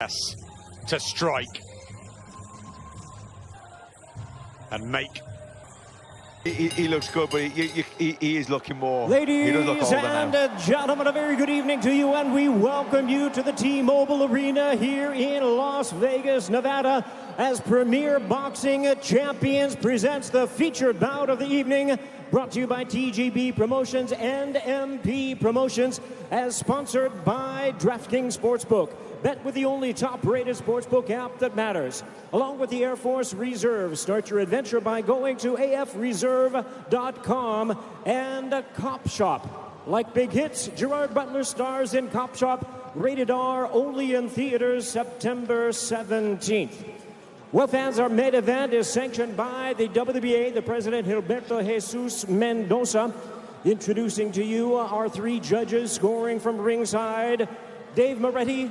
Ugas to strike and make. He looks good, but he is looking more. Ladies and gentlemen, a very good evening to you, and we welcome you to the T-Mobile Arena here in Las Vegas, Nevada, as Premier Boxing Champions presents the featured bout of the evening, brought to you by TGB Promotions and MP Promotions, as sponsored by DraftKings Sportsbook. Bet with the only top-rated sportsbook app that matters. Along with the Air Force Reserve, start your adventure by going to afreserve.com and Cop Shop. Like big hits, Gerard Butler stars in Cop Shop, rated R, only in theaters September 17th. Well, fans, our main event is sanctioned by the WBA, the President Gilberto Jesus Mendoza. Introducing to you our three judges scoring from ringside, Dave Moretti,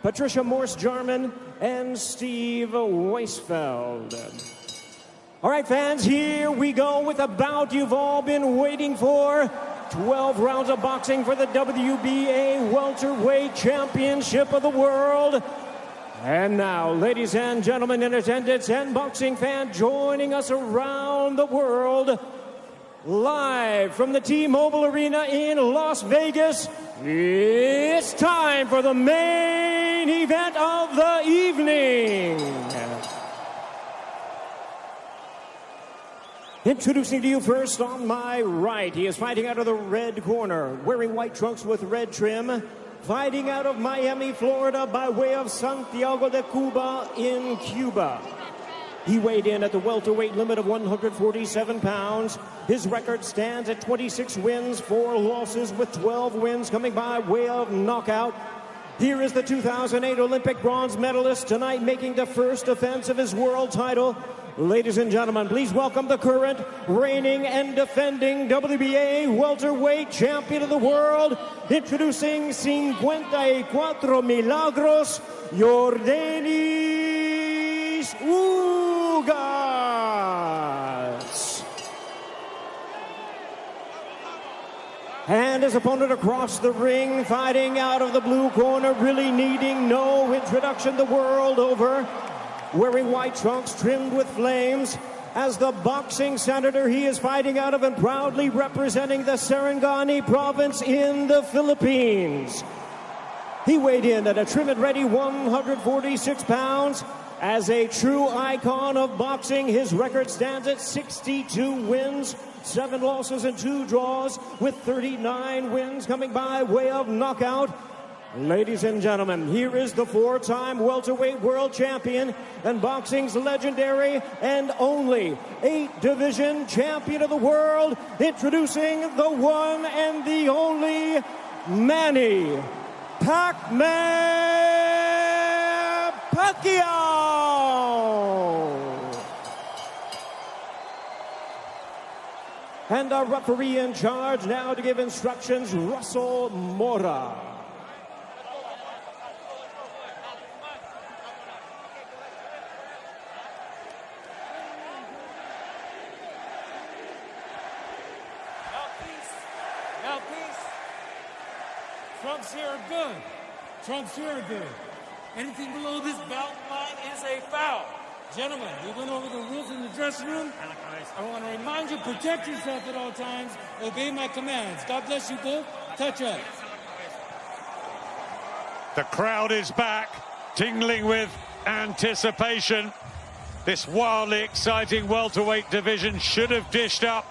Patricia Morse-Jarman, and Steve Weisfeld. All right, fans, here we go with a bout you've all been waiting for. 12 rounds of boxing for the WBA Welterweight Championship of the World. And now, ladies and gentlemen in attendance and boxing fans joining us around the world, live from the T-Mobile Arena in Las Vegas, it's time for the main event of the evening. Introducing to you first on my right, he is fighting out of the red corner, wearing white trunks with red trim, fighting out of Miami, Florida, by way of Santiago de Cuba in Cuba. He weighed in at the welterweight limit of 147 pounds. His record stands at 26 wins, 4 losses, with 12 wins coming by way of knockout. Here is the 2008 Olympic bronze medalist, tonight making the first defense of his world title. Ladies and gentlemen, please welcome the current, reigning and defending WBA welterweight champion of the world, introducing 54 Milagros, Yordenis Ugas. And his opponent across the ring, fighting out of the blue corner, really needing no introduction the world over, wearing white trunks trimmed with flames. As the boxing senator, he is fighting out of and proudly representing the Sarangani province in the Philippines. He weighed in at a trim and ready 146 pounds. As a true icon of boxing, his record stands at 62 wins, 7 losses and 2 draws, with 39 wins coming by way of knockout. Ladies and gentlemen, here is the 4-time welterweight world champion and boxing's legendary and only 8-division champion of the world, introducing the one and the only Manny Pacquiao. And our referee in charge now to give instructions, Russell Mora. Mouthpiece. Trunks here are good. Trunks here are good. Anything below this belt line is a foul. Gentlemen, we went over the rules in the dressing room. I want to remind you, protect yourself at all times. Obey my commands. God bless you both. Touch up. The crowd is back, tingling with anticipation. This wildly exciting welterweight division should have dished up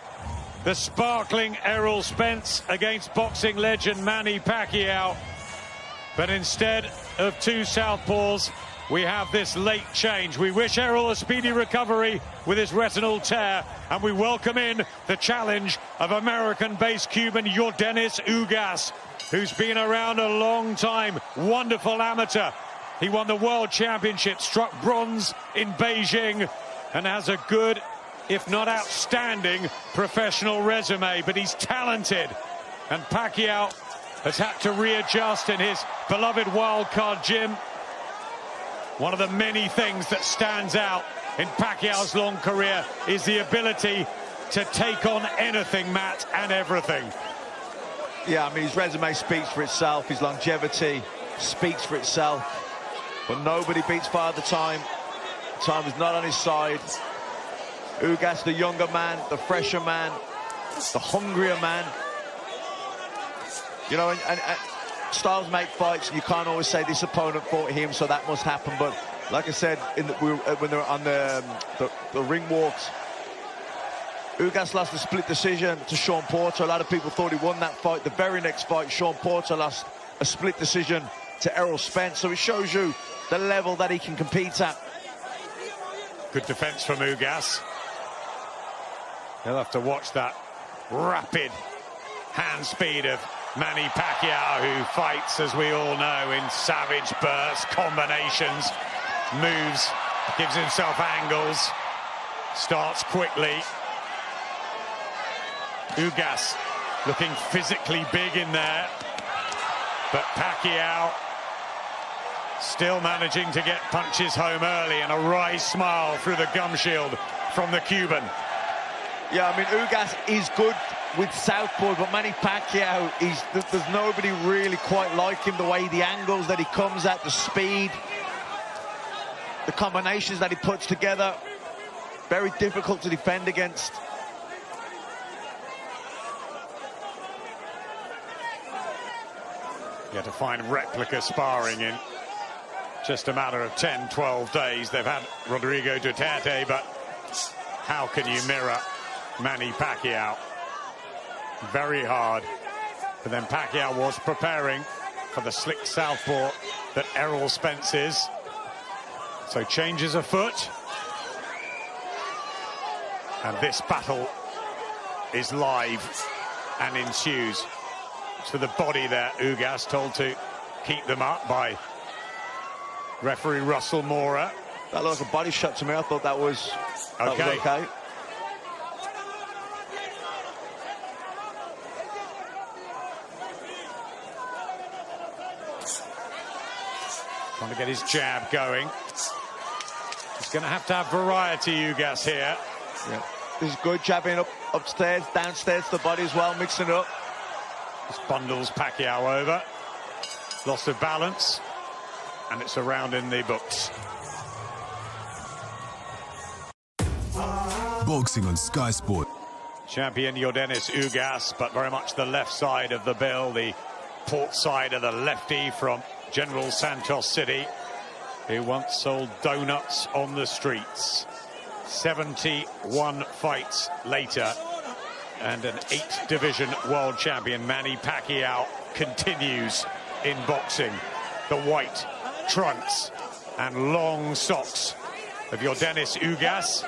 the sparkling Errol Spence against boxing legend Manny Pacquiao. But instead of two southpaws, we have this late change. We wish Errol a speedy recovery with his retinal tear, and we welcome in the challenge of American-based Cuban Yordenis Ugas, who's been around a long time. Wonderful amateur. He won the World Championship, struck bronze in Beijing, and has a good, if not outstanding, professional resume. But he's talented, and Pacquiao has had to readjust in his beloved wildcard gym. One of the many things that stands out in Pacquiao's long career is the ability to take on anything, Matt, and everything. Yeah, I mean, his resume speaks for itself. His longevity speaks for itself. But nobody beats Father Time. Time is not on his side. Ugas, the younger man, the fresher man, the hungrier man. You know, and styles make fights. You can't always say this opponent fought him, so that must happen. But like I said, when they were on the ring walks, Ugas lost a split decision to Sean Porter. A lot of people thought he won that fight. The very next fight, Sean Porter lost a split decision to Errol Spence. So it shows you the level that he can compete at. Good defense from Ugas. He'll have to watch that rapid hand speed of Manny Pacquiao, who fights, as we all know, in savage bursts, combinations, moves, gives himself angles, starts quickly. Ugas looking physically big in there, but Pacquiao still managing to get punches home early, and a wry smile through the gum shield from the Cuban. Yeah, I mean, Ugas is good with southpaw, but Manny Pacquiao, there's nobody really quite like him. The way, the angles that he comes at, the speed, the combinations that he puts together, very difficult to defend against. Yeah, to find replica sparring in just a matter of 10-12 days. They've had Rodrigo Duterte, but how can you mirror Manny Pacquiao? Very hard. But then Pacquiao was preparing for the slick southpaw that Errol Spence is. So changes afoot. And this battle is live and ensues. To the body there, Ugas told to keep them up by referee Russell Mora. That looked like a body shot to me. I thought that was okay. Trying to get his jab going. He's going to have variety, Ugas, here. Yeah. This is good, jabbing upstairs, downstairs to the body as well, mixing it up. This bundles Pacquiao over. Loss of balance. And it's a round in the books. Boxing on Sky Sport. Champion Yordenis Ugas, but very much the left side of the bill, the port side of the lefty from General Santos City, who once sold donuts on the streets. 71 fights later, and an 8th division world champion, Manny Pacquiao, continues in boxing. The white trunks and long socks of Yordenis Ugas,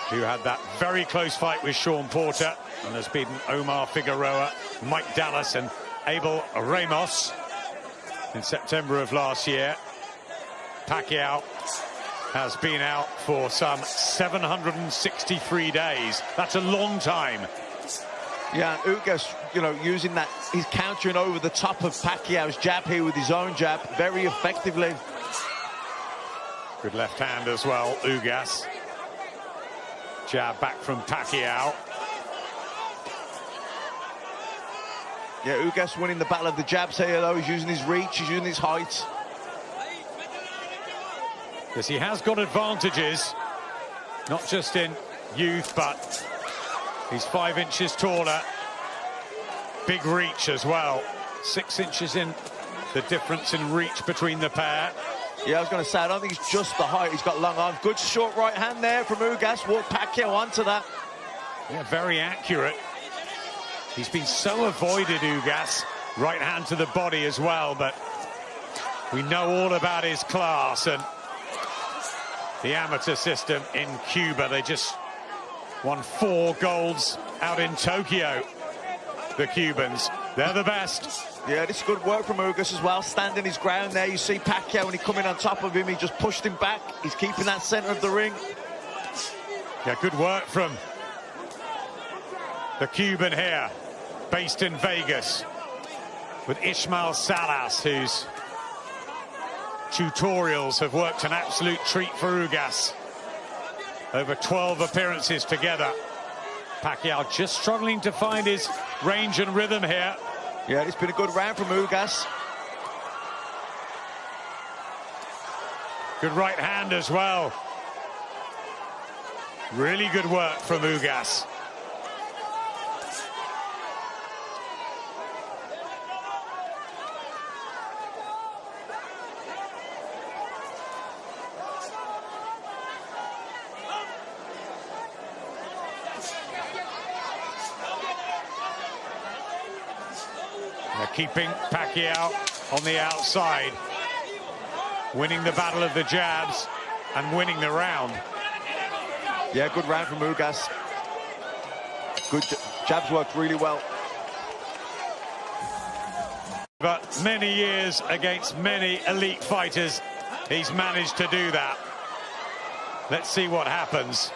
who had that very close fight with Sean Porter and has beaten Omar Figueroa, Mike Dallas and Abel Ramos in September of last year. Pacquiao has been out for some 763 days. That's a long time. Yeah, and Ugas, you know, using that, he's countering over the top of Pacquiao's jab here with his own jab very effectively. Good left hand as well, Ugas. Jab back from Pacquiao. Yeah, Ugas winning the battle of the jabs here, though. He's using his reach, he's using his height. Yes, he has got advantages, not just in youth, but he's 5 inches taller. Big reach as well. 6 inches in the difference in reach between the pair. Yeah, I was going to say, I don't think it's just the height. He's got long arms. Good short right hand there from Ugas. Walked Pacquiao onto that. Yeah, very accurate. He's been so avoided, Ugas. Right hand to the body as well, but we know all about his class and the amateur system in Cuba. They just won 4 golds out in Tokyo, the Cubans. They're the best. Yeah, this is good work from Ugas as well, standing his ground there. You see Pacquiao, when he coming on top of him, he just pushed him back. He's keeping that center of the ring. Yeah, good work from the Cuban here, based in Vegas, with Ismael Salas, whose tutorials have worked an absolute treat for Ugas. Over 12 appearances together. Pacquiao just struggling to find his range and rhythm here. Yeah, it's been a good round from Ugas. Good right hand as well. Really good work from Ugas. They're keeping Pacquiao on the outside, winning the battle of the jabs and winning the round. Yeah, good round from Ugas. Good jabs worked really well. But many years against many elite fighters, he's managed to do that. Let's see what happens.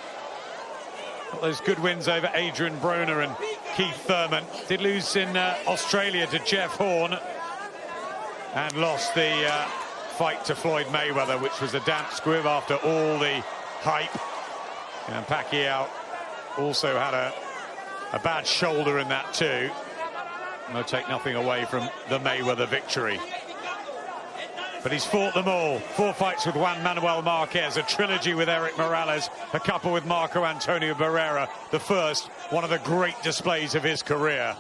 Got those good wins over Adrian Broner and Keith Thurman. Did lose in Australia to Jeff Horn and lost the fight to Floyd Mayweather, which was a damp squib after all the hype. And Pacquiao also had a bad shoulder in that too. No, take nothing away from the Mayweather victory. But he's fought them all. 4 fights with Juan Manuel Marquez, a trilogy with Eric Morales, a couple with Marco Antonio Barrera. The first, one of the great displays of his career.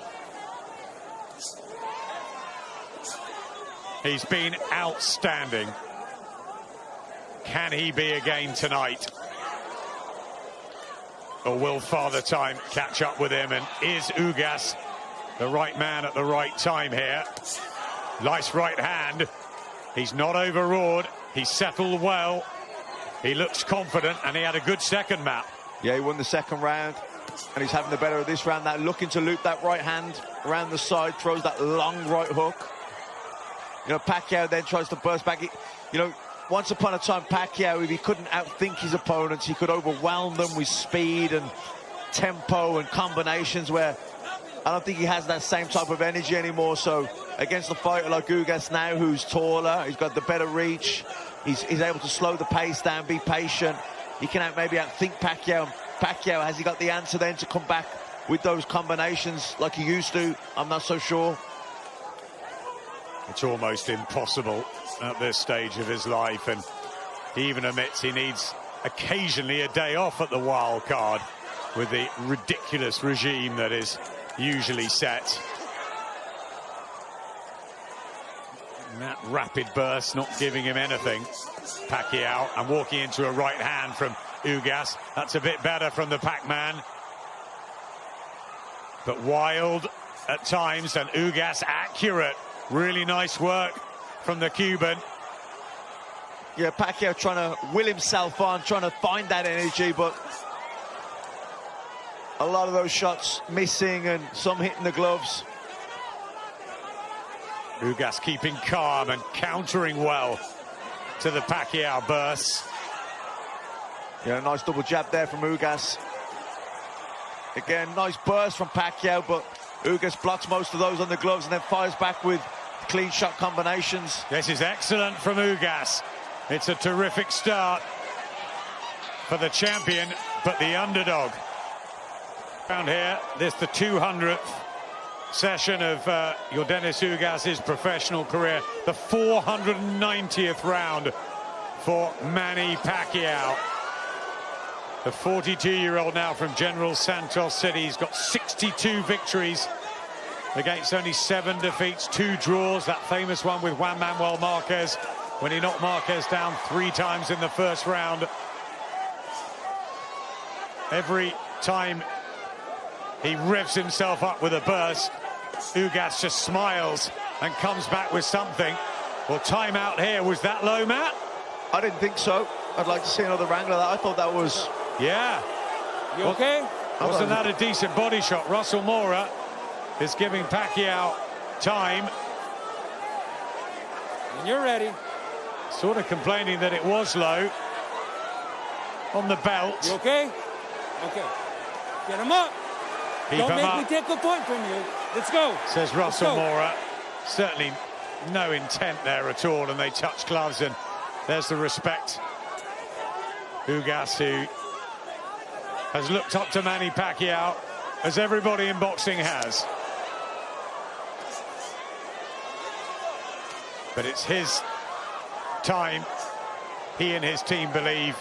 He's been outstanding. Can he be again tonight? Or will Father Time catch up with him? And is Ugas the right man at the right time here? Nice right hand. He's not overawed. He's settled well. He looks confident, and he had a good second, Matt. Yeah, he won the second round, and he's having the better of this round. That looking to loop that right hand around the side, throws that long right hook. You know, Pacquiao then tries to burst back. You know, once upon a time, Pacquiao, if he couldn't outthink his opponents, he could overwhelm them with speed and tempo and combinations, where I don't think he has that same type of energy anymore. So against a fighter like Ugas now, who's taller, he's got the better reach, he's able to slow the pace down, be patient. He can maybe outthink Pacquiao. Pacquiao, has he got the answer then to come back with those combinations like he used to? I'm not so sure. It's almost impossible at this stage of his life, and he even admits he needs occasionally a day off at the wild card with the ridiculous regime that is usually set. And that rapid burst not giving him anything. Pacquiao, and walking into a right hand from Ugas. That's a bit better from the Pac-Man. But wild at times, and Ugas accurate. Really nice work from the Cuban. Yeah, Pacquiao trying to will himself on, trying to find that energy, but a lot of those shots missing and some hitting the gloves. Ugas keeping calm and countering well to the Pacquiao bursts. Yeah, nice double jab there from Ugas. Again, nice burst from Pacquiao, but Ugas blocks most of those on the gloves and then fires back with clean shot combinations. This is excellent from Ugas. It's a terrific start for the champion, but the underdog. Around here, this the 200th session of Yordenis Ugas' professional career, the 490th round for Manny Pacquiao. The 42-year-old now from General Santos City. He's got 62 victories against only 7 defeats, 2 draws. That famous one with Juan Manuel Marquez when he knocked Marquez down 3 times in the first round. Every time he revs himself up with a burst, Ugas just smiles and comes back with something. Well, time out here. Was that low, Matt? I didn't think so. I'd like to see another angle of that. I thought that was... Yeah. You okay? Wasn't that a decent body shot? Russell Mora is giving Pacquiao time. When you're ready. Sort of complaining that it was low on the belt. You okay? Okay. Get him up. Don't make me take a point from you. Let's go. Says Russell Mora. Certainly no intent there at all, and they touch gloves, and there's the respect. Ugas, who has looked up to Manny Pacquiao, as everybody in boxing has. But it's his time he and his team believe,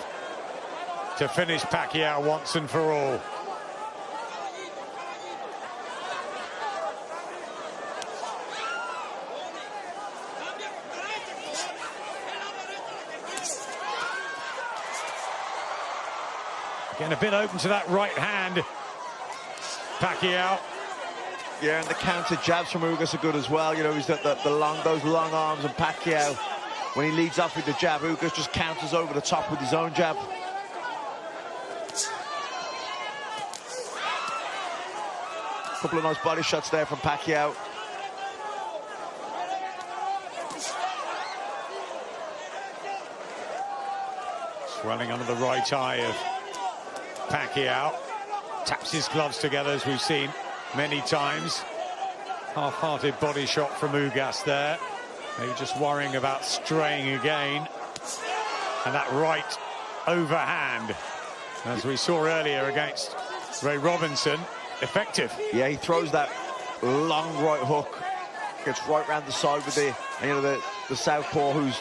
to finish Pacquiao once and for all. Getting a bit open to that right hand, Pacquiao. Yeah, and the counter jabs from Ugas are good as well. You know, he's got those long arms, and Pacquiao, when he leads off with the jab, Ugas just counters over the top with his own jab. Couple of nice body shots there from Pacquiao. Swelling under the right eye of Pacquiao. Taps his gloves together, as we've seen many times. Half-hearted body shot from Ugas there. Maybe just worrying about straying again. And that right overhand, as we saw earlier against Ray Robinson, effective. Yeah, he throws that long right hook, gets right round the side with the southpaw, who's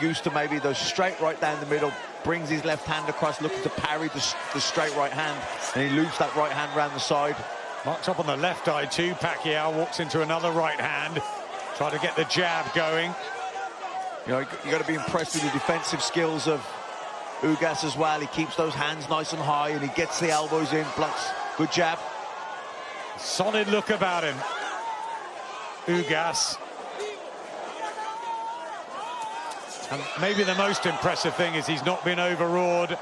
used to maybe the straight right down the middle, brings his left hand across, looking to parry the straight right hand, and he loops that right hand round the side. Marks up on the left eye too. Pacquiao walks into another right hand, try to get the jab going. You know, you got to be impressed with the defensive skills of Ugas as well. He keeps those hands nice and high, and he gets the elbows in, blocks. Good jab. Solid look about him, Ugas. And maybe the most impressive thing is he's not been overawed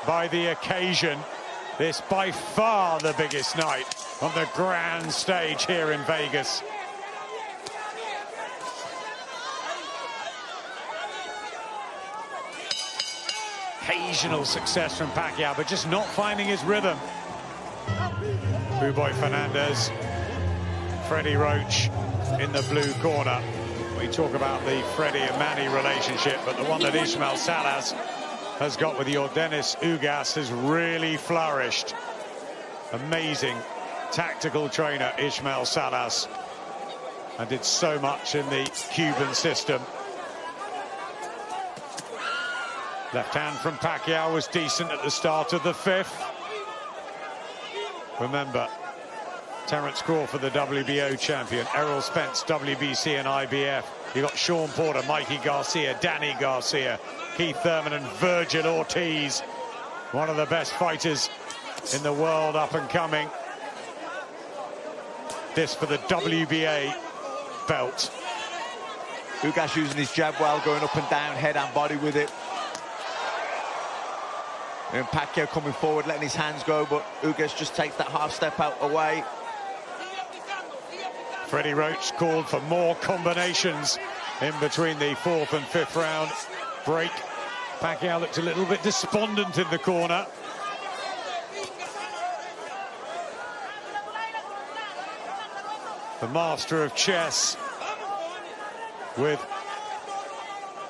by the occasion. This by far the biggest night on the grand stage here in Vegas. Occasional success from Pacquiao, but just not finding his rhythm. Buboy Fernandez, Freddie Roach in the blue corner. We talk about the Freddie and Manny relationship, but the one that Ismael Salas has got with Yordenis Ugas has really flourished. Amazing tactical trainer, Ismael Salas, and did so much in the Cuban system. Left hand from Pacquiao was decent at the start of the fifth. Remember, Terence Crawford, the WBO champion, Errol Spence, WBC and IBF. You got Sean Porter, Mikey Garcia, Danny Garcia, Keith Thurman and Virgil Ortiz. One of the best fighters in the world, up and coming. This for the WBA belt. Ugas using his jab well, going up and down, head and body with it. And Pacquiao coming forward, letting his hands go, but Ugas just takes that half step out away. Freddie Roach called for more combinations in between the fourth and fifth round break. Pacquiao looked a little bit despondent in the corner. The master of chess with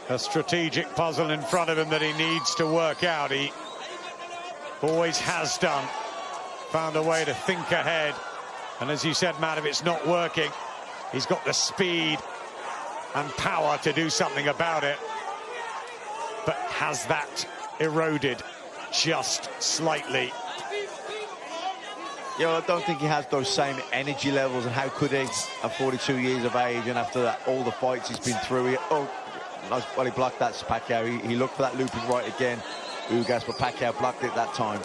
a strategic puzzle in front of him that he needs to work out. He always has done. Found a way to think ahead. And as you said, Matt, if it's not working, he's got the speed and power to do something about it. But has that eroded just slightly? Yeah, well, I don't think he has those same energy levels, and how could he at 42 years of age, and after that, all the fights he's been through. Well, he blocked that, Pacquiao. He looked for that looping right again, Ugas, but Pacquiao blocked it that time.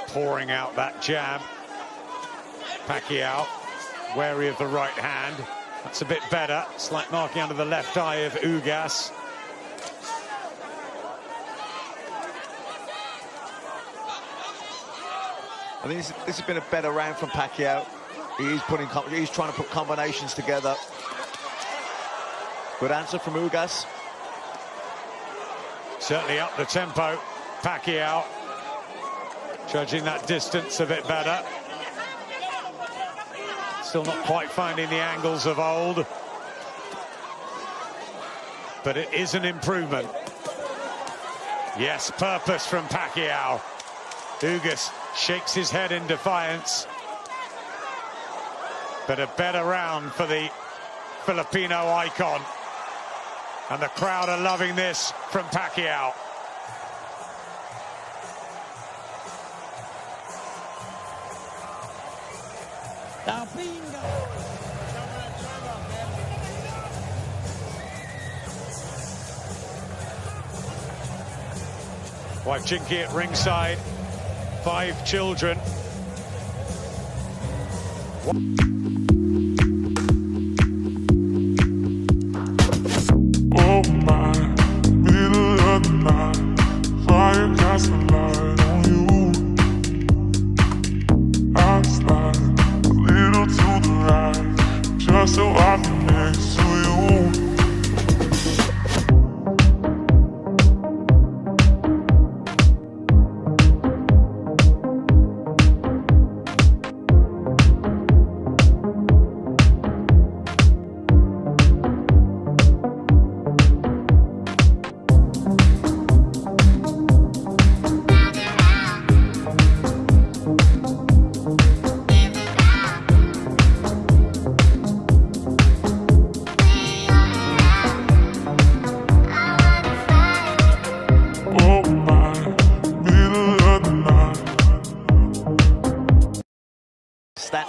Pouring out that jab. Pacquiao wary of the right hand. That's a bit better. Slight marking under the left eye of Ugas. I think this has been a better round from Pacquiao. He's trying to put combinations together. Good answer from Ugas. Certainly up the tempo. Pacquiao judging that distance a bit better. Still not quite finding the angles of old, but it is an improvement. Yes, purpose from Pacquiao. Ugas shakes his head in defiance. But a better round for the Filipino icon. And the crowd are loving this from Pacquiao. Wife Chinky at ringside, 5 children. Oh my, middle of the night, fire casts a light on you. I slide a little to the right, just so I can next to you.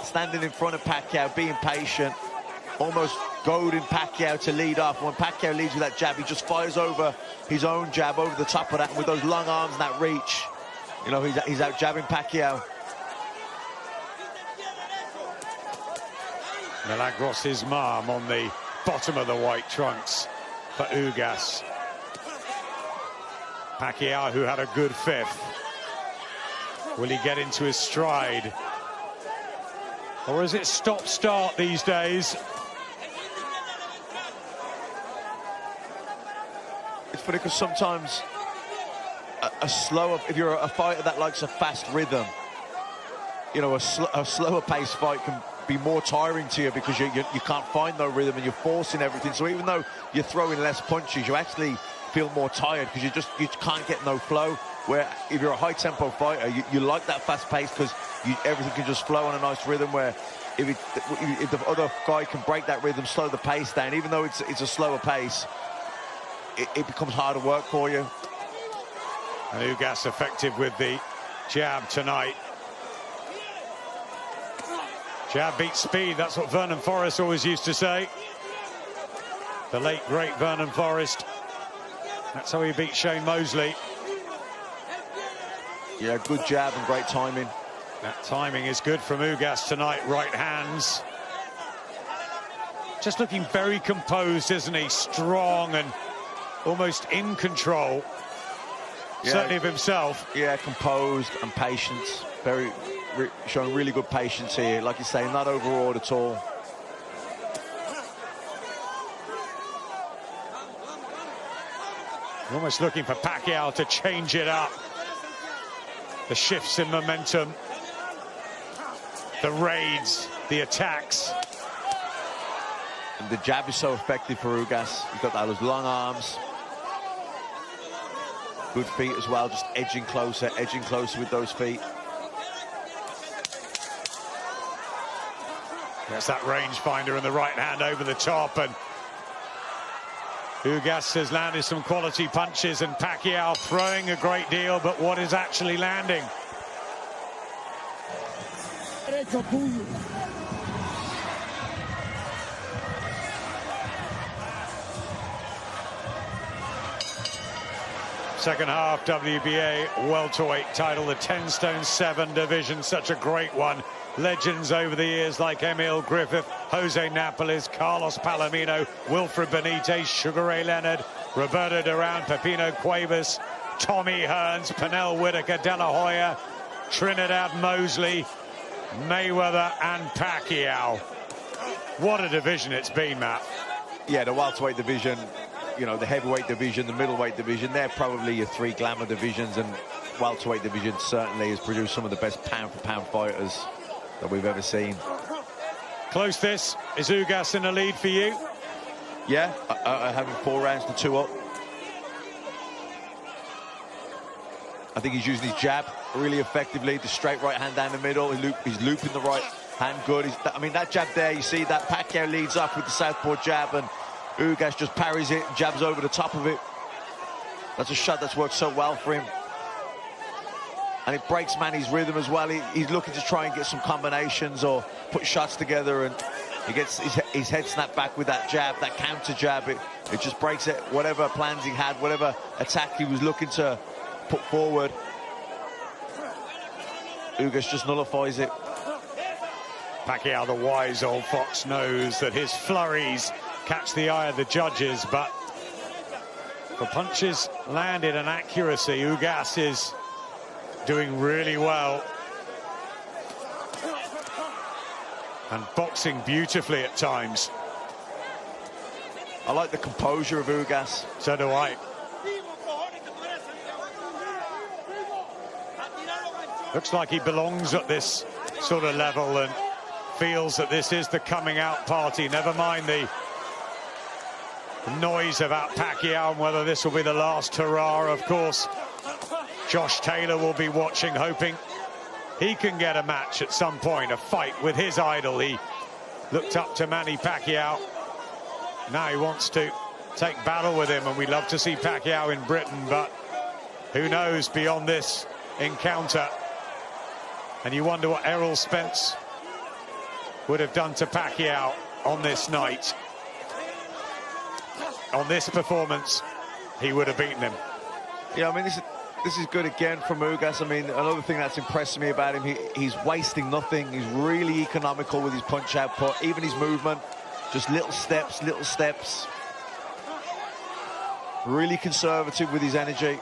Standing in front of Pacquiao, being patient, almost goading Pacquiao to lead off. When Pacquiao leads with that jab, he just fires over his own jab over the top of that, and with those long arms and that reach, you know, he's out jabbing Pacquiao. Milagros' mom on the bottom of the white trunks for Ugas. Pacquiao, who had a good 5th. Will he get into his stride? Or is it stop-start these days? It's funny because sometimes a slower, if you're a fighter that likes a fast rhythm, you know, a slower paced fight can be more tiring to you because you can't find no rhythm and you're forcing everything. So even though you're throwing less punches, you actually feel more tired because you can't get no flow. Where if you're a high-tempo fighter, you like that fast pace because everything can just flow on a nice rhythm. Where if the other guy can break that rhythm, slow the pace down, even though it's a slower pace, it becomes harder work for you. And Ugas effective with the jab tonight. Jab beats speed, that's what Vernon Forrest always used to say. The late, great Vernon Forrest. That's how he beat Shane Mosley. Yeah, good jab and great timing. That timing is good from Ugas tonight, right hands. Just looking very composed, isn't he? Strong and almost in control, yeah, certainly of himself. Yeah, composed and patience. Showing really good patience here. Like you say, not overawed at all. Almost looking for Pacquiao to change it up. The shifts in momentum, the raids, the attacks. And the jab is so effective for Ugas. He's got those long arms. Good feet as well, just edging closer with those feet. There's that rangefinder in the right hand over the top, and Ugas has landed some quality punches, and Pacquiao throwing a great deal, but what is actually landing? Second half WBA welterweight title, the 10 stone 7 division, such a great one. Legends over the years like Emil Griffith, Jose Napoles, Carlos Palomino, Wilfred Benitez, Sugar Ray Leonard, Roberto Duran, Pepino Cuevas, Tommy Hearns, Pernell Whitaker, De La Hoya, Trinidad Mosley, Mayweather and Pacquiao. What a division it's been, Matt. Yeah, the welterweight division, you know, the heavyweight division, the middleweight division, they're probably your 3 glamour divisions, and welterweight division certainly has produced some of the best pound-for-pound fighters that we've ever seen. Close this. Is Ugas in the lead for you? Yeah, having 4 rounds to 2 up. I think he's using his jab really effectively. The straight right hand down the middle. He's looping the right hand good. I mean, that jab there, you see that Pacquiao leads up with the southpaw jab, and Ugas just parries it and jabs over the top of it. That's a shot that's worked so well for him. And it breaks Manny's rhythm as well. He's looking to try and get some combinations or put shots together, and he gets his head snapped back with that jab, that counter jab. It just breaks it, whatever plans he had, whatever attack he was looking to put forward. Ugas just nullifies it. Pacquiao, the wise old fox, knows that his flurries catch the eye of the judges, but for punches landed and accuracy, Ugas is doing really well. And boxing beautifully at times. I like the composure of Ugas. So do I. Looks like he belongs at this sort of level and feels that this is the coming out party. Never mind the noise about Pacquiao and whether this will be the last hurrah. Of course, Josh Taylor will be watching, hoping he can get a match at some point, a fight with his idol. He looked up to Manny Pacquiao. Now he wants to take battle with him, and we love to see Pacquiao in Britain, but who knows beyond this encounter. And you wonder what Errol Spence would have done to Pacquiao on this night. On this performance, he would have beaten him. Yeah, I mean, this is good again from Ugas. I mean, another thing that's impressed me about him, he's wasting nothing. He's really economical with his punch output, even his movement. Just little steps, little steps. Really conservative with his energy.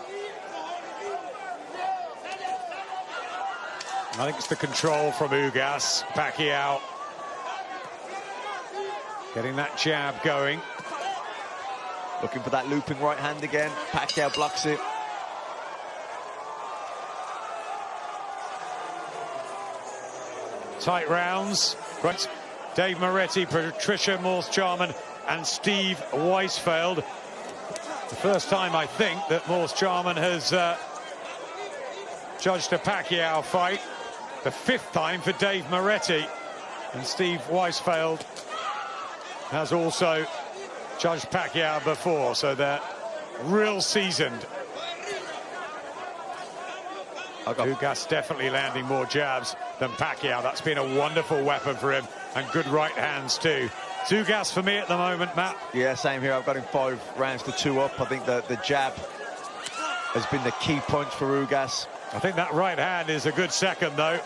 I think it's the control from Ugas. Pacquiao getting that jab going. Looking for that looping right hand again. Pacquiao blocks it. Tight rounds. Right. Dave Moretti, Patricia Morse-Charman and Steve Weisfeld. The first time, I think, that Morse-Charman has judged a Pacquiao fight. The fifth time for Dave Moretti. And Steve Weisfeld has also judged Pacquiao before, so they're real seasoned. Ugas definitely landing more jabs than Pacquiao. That's been a wonderful weapon for him, and good right hands too. It's Ugas for me at the moment, Matt. Yeah, same here. I've got him 5 rounds to 2 up. I think the jab has been the key punch for Ugas. I think that right hand is a good second, though.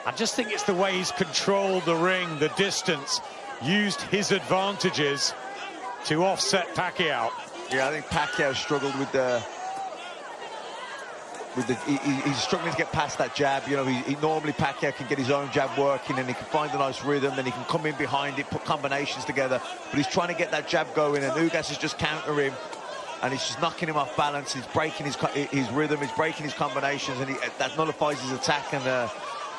I just think it's the way he's controlled the ring, the distance, used his advantages to offset Pacquiao. Yeah, I think Pacquiao struggled with the... he's struggling to get past that jab. You know, he normally, Pacquiao can get his own jab working and he can find a nice rhythm, then he can come in behind it, put combinations together, but he's trying to get that jab going, and Ugas is just countering him, and he's just knocking him off balance. He's breaking his rhythm, he's breaking his combinations, and that nullifies his attack, and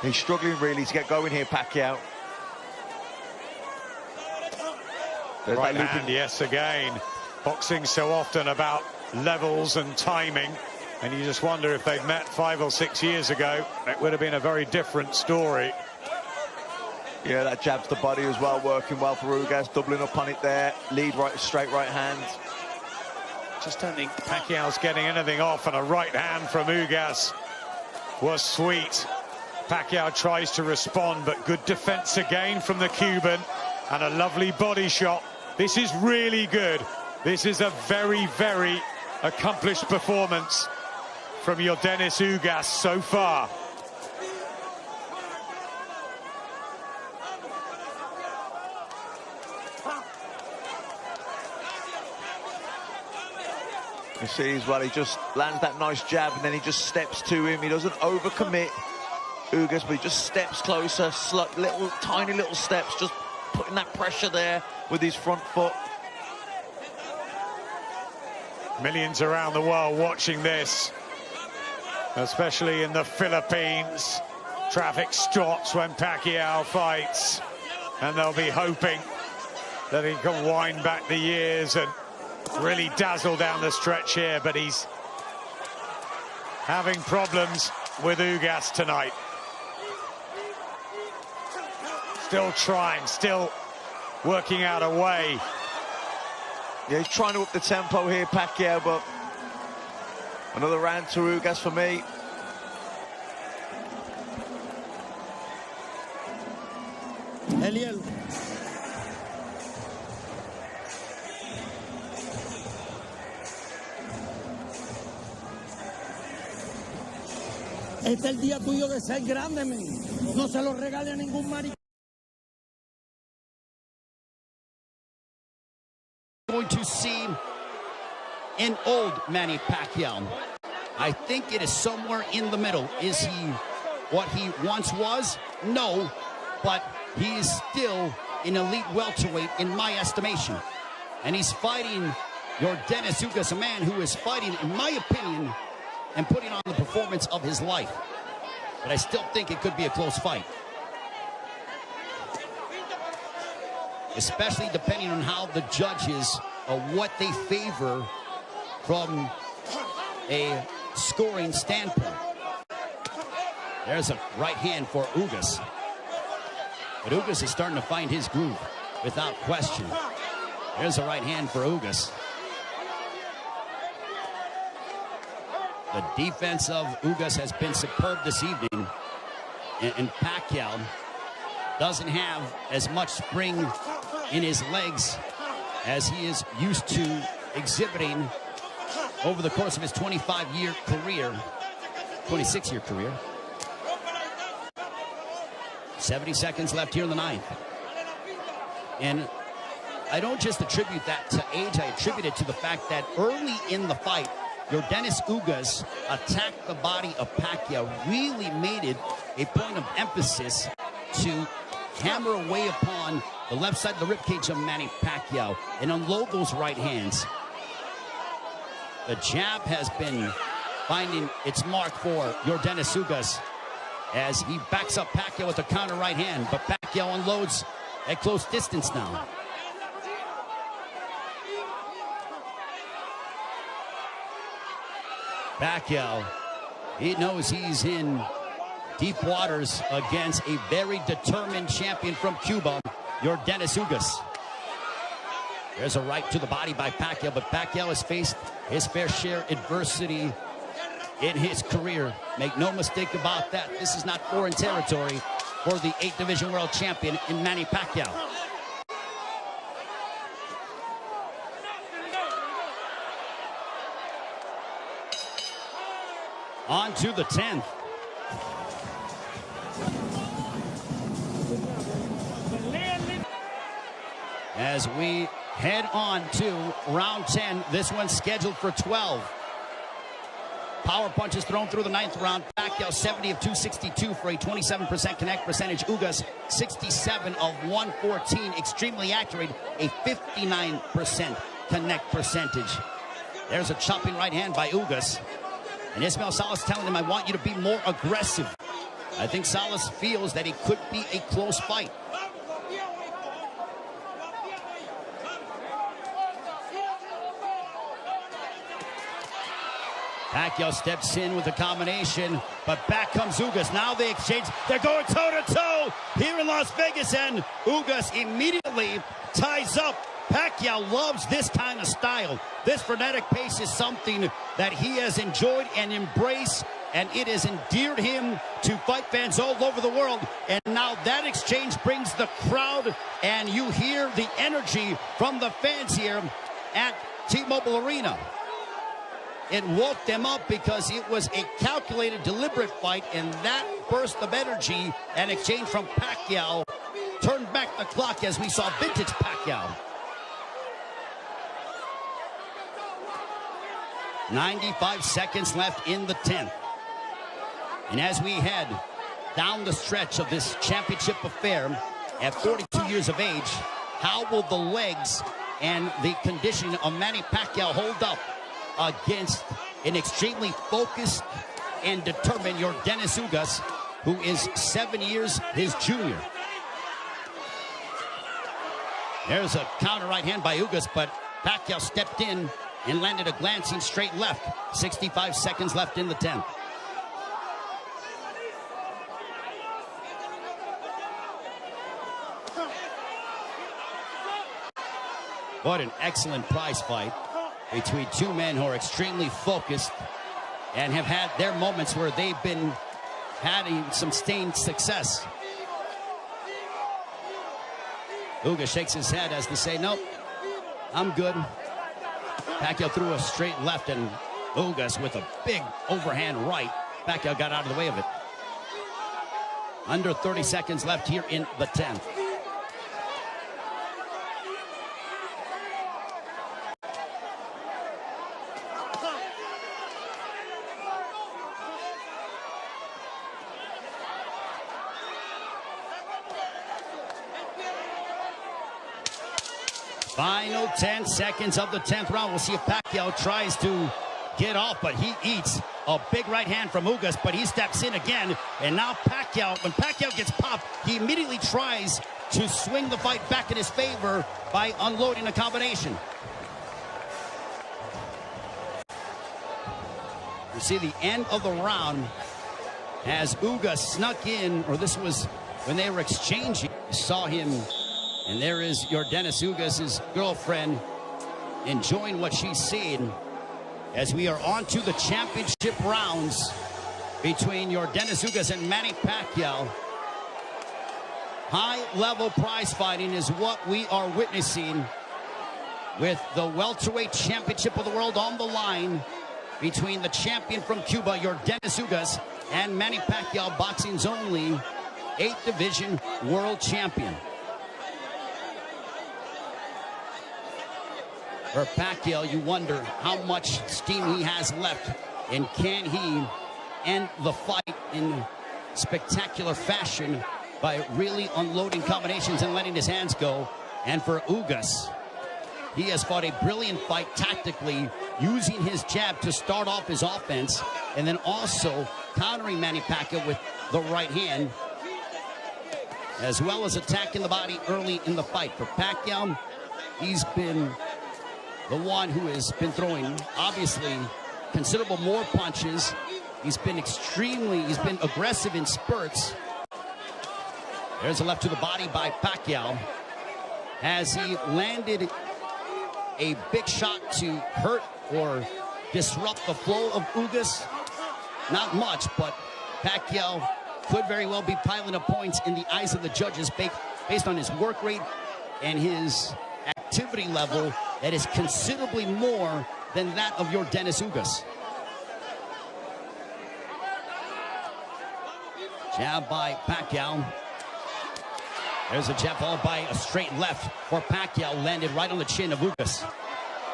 he's struggling really to get going here, Pacquiao. There's right hand, yes, again. Boxing so often about levels and timing. And you just wonder if they'd met 5 or 6 years ago, it would have been a very different story. Yeah, that jabs the body as well, working well for Ugas, doubling up on it there. Lead right, straight right hand. Just don't think Pacquiao's getting anything off, and a right hand from Ugas was sweet. Pacquiao tries to respond, but good defense again from the Cuban, and a lovely body shot. This is really good. This is a very, very accomplished performance from Yordenis Ugas so far. You see as well, he just lands that nice jab and then he just steps to him. He doesn't overcommit, Ugas, but he just steps closer, tiny little steps, just putting that pressure there with his front foot. Millions around the world watching this, especially in the Philippines. Traffic stops when Pacquiao fights, and they'll be hoping that he can wind back the years and really dazzle down the stretch here, but he's having problems with Ugas tonight. Still trying, still working out a way. Yeah, he's trying to up the tempo here, Pacquiao, but another round to Ugas for me. Eliel. Este es el día tuyo de ser grande, men. No se lo regale a ningún maricón. Going to see an old Manny Pacquiao. I think it is somewhere in the middle. Is he what he once was? No, but he is still an elite welterweight in my estimation. And he's fighting Yordenis Ugas, a man who is fighting, in my opinion, and putting on the performance of his life. But I still think it could be a close fight. Especially depending on how the judges, what they favor from a scoring standpoint. There's a right hand for Ugas. But Ugas is starting to find his groove, without question. There's a right hand for Ugas. The defense of Ugas has been superb this evening. And Pacquiao doesn't have as much spring in his legs as he is used to exhibiting over the course of his 25-year career, 26-year career. 70 seconds left here in the ninth. And I don't just attribute that to age, I attribute it to the fact that early in the fight, Yordenis Ugas attacked the body of Pacquiao, really made it a point of emphasis to hammer away upon the left side of the ribcage of Manny Pacquiao and unload those right hands. The jab has been finding its mark for Yordenis Ugas as he backs up Pacquiao with a counter right hand, but Pacquiao unloads at close distance now. Pacquiao, he knows he's in deep waters against a very determined champion from Cuba, Yordenis Ugas. There's a right to the body by Pacquiao, but Pacquiao has faced his fair share adversity in his career. Make no mistake about that. This is not foreign territory for the 8th Division World Champion in Manny Pacquiao. On to the 10th. As we head on to round 10, this one's scheduled for 12. Power punches thrown through the 9th round. Pacquiao 70 of 262 for a 27% connect percentage. Ugas 67 of 114. Extremely accurate, a 59% connect percentage. There's a chopping right hand by Ugas. And Ismael Salas telling him, I want you to be more aggressive. I think Salas feels that it could be a close fight. Pacquiao steps in with a combination, but back comes Ugas. Now they exchange. They're going toe-to-toe here in Las Vegas, and Ugas immediately ties up. Pacquiao loves this kind of style. This frenetic pace is something that he has enjoyed and embraced, and it has endeared him to fight fans all over the world. And now that exchange brings the crowd, and you hear the energy from the fans here at T-Mobile Arena. It woke them up because it was a calculated, deliberate fight, and that burst of energy and exchange from Pacquiao turned back the clock as we saw vintage Pacquiao. 95 seconds left in the 10th. And as we head down the stretch of this championship affair at 42 years of age, how will the legs and the conditioning of Manny Pacquiao hold up against an extremely focused and determined Yordenis Ugas, who is 7 years his junior? There's a counter right hand by Ugas, but Pacquiao stepped in and landed a glancing straight left. 65 seconds left in the 10th. What an excellent prize fight between two men who are extremely focused and have had their moments where they've been having some sustained success. Ugas shakes his head as to say, nope, I'm good. Pacquiao threw a straight left, and Ugas with a big overhand right. Pacquiao got out of the way of it. Under 30 seconds left here in the 10th. Final 10 seconds of the 10th round. We'll see if Pacquiao tries to get off, but he eats a big right hand from Ugas, but he steps in again. And now Pacquiao, when Pacquiao gets popped, he immediately tries to swing the fight back in his favor by unloading a combination. You see the end of the round as Ugas snuck in, or this was when they were exchanging. You saw him. And there is Yordenis Ugas' girlfriend enjoying what she's seen as we are on to the championship rounds between Yordenis Ugas and Manny Pacquiao. High-level prize fighting is what we are witnessing with the welterweight championship of the world on the line between the champion from Cuba, Yordenis Ugas, and Manny Pacquiao, boxing's only 8th division world champion. For Pacquiao, you wonder how much steam he has left, and can he end the fight in spectacular fashion by really unloading combinations and letting his hands go. And for Ugas, he has fought a brilliant fight tactically, using his jab to start off his offense, and then also countering Manny Pacquiao with the right hand, as well as attacking the body early in the fight. For Pacquiao, he's been the one who has been throwing, obviously, considerable more punches. He's been aggressive in spurts. There's a left to the body by Pacquiao. Has he landed a big shot to hurt or disrupt the flow of Ugas? Not much, but Pacquiao could very well be piling up points in the eyes of the judges based on his work rate and his activity level that is considerably more than that of Yordenis Ugas. Jab by Pacquiao. There's a jab followed by a straight left for Pacquiao, landed right on the chin of Ugas.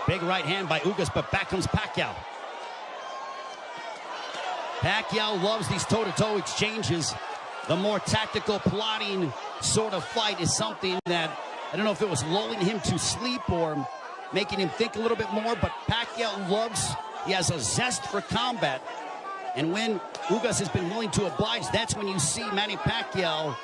Big right hand by Ugas, but back comes Pacquiao. Pacquiao loves these toe-to-toe exchanges. The more tactical, plotting sort of fight is something that, I don't know if it was lulling him to sleep or making him think a little bit more, but Pacquiao loves, he has a zest for combat. And when Ugas has been willing to oblige, that's when you see Manny Pacquiao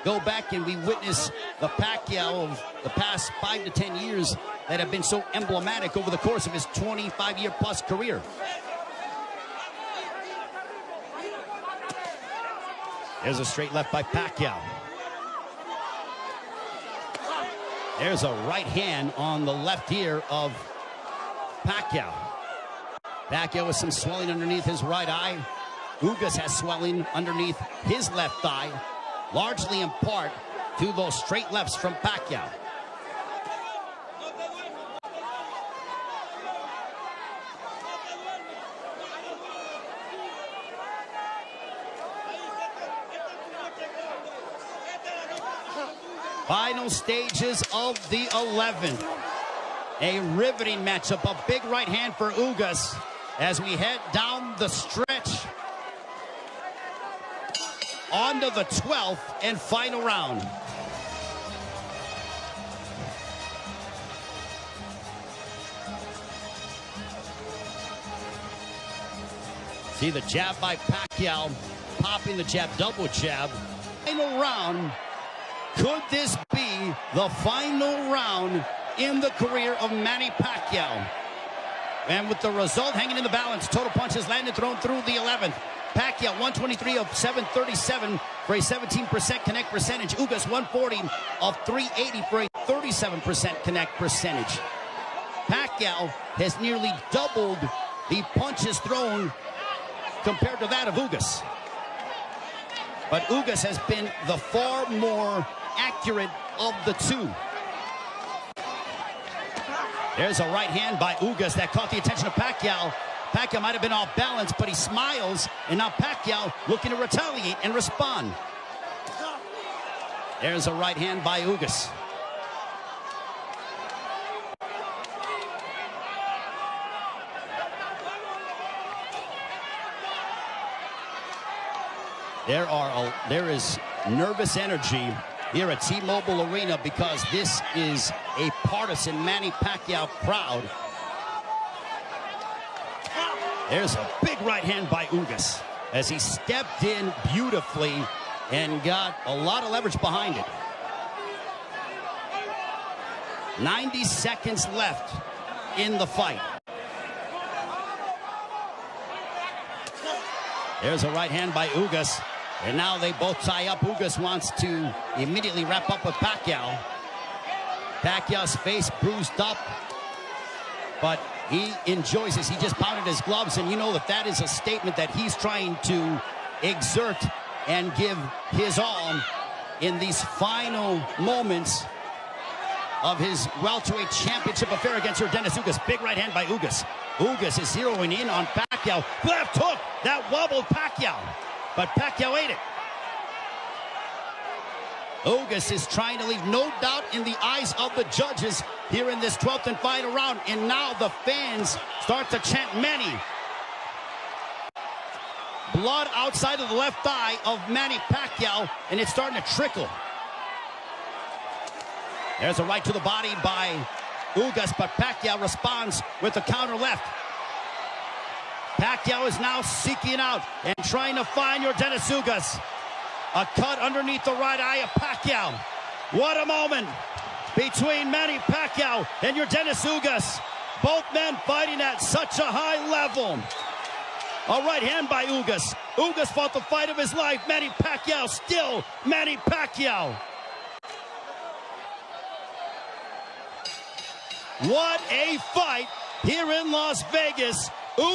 go back, and we witness the Pacquiao of the past 5 to 10 years that have been so emblematic over the course of his 25-year-plus career. There's a straight left by Pacquiao. There's a right hand on the left ear of Pacquiao. Pacquiao with some swelling underneath his right eye. Ugas has swelling underneath his left eye, largely in part to those straight lefts from Pacquiao. Final stages of the 11th. A riveting matchup, a big right hand for Ugas as we head down the stretch onto the 12th and final round. See the jab by Pacquiao, popping the jab, double jab. Final round. Could this be the final round in the career of Manny Pacquiao? And with the result hanging in the balance, total punches landed thrown through the 11th. Pacquiao 123 of 737 for a 17% connect percentage. Ugas 140 of 380 for a 37% connect percentage. Pacquiao has nearly doubled the punches thrown compared to that of Ugas. But Ugas has been the far more accurate of the two. There's a right hand by Ugas that caught the attention of Pacquiao. Pacquiao might have been off balance, but he smiles, and now Pacquiao looking to retaliate and respond. There's a right hand by Ugas. There is nervous energy here at T-Mobile Arena because this is a partisan Manny Pacquiao crowd. There's a big right hand by Ugas as he stepped in beautifully and got a lot of leverage behind it. 90 seconds left in the fight. There's a right hand by Ugas. And now they both tie up. Ugas wants to immediately wrap up with Pacquiao. Pacquiao's face bruised up, but he enjoys this. He just pounded his gloves, and you know that is a statement that he's trying to exert and give his all in these final moments of his welterweight championship affair against Yordenis Ugas. Big right hand by Ugas. Ugas is zeroing in on Pacquiao. Left hook that wobbled Pacquiao, but Pacquiao ate it. Ugas is trying to leave no doubt in the eyes of the judges here in this 12th and final round. And now the fans start to chant Manny. Blood outside of the left thigh of Manny Pacquiao, and it's starting to trickle. There's a right to the body by Ugas, but Pacquiao responds with the counter left. Pacquiao is now seeking out and trying to find Yordenis Ugas. A cut underneath the right eye of Pacquiao. What a moment between Manny Pacquiao and Yordenis Ugas. Both men fighting at such a high level. A right hand by Ugas. Ugas fought the fight of his life. Manny Pacquiao still Manny Pacquiao. What a fight here in Las Vegas. Ugas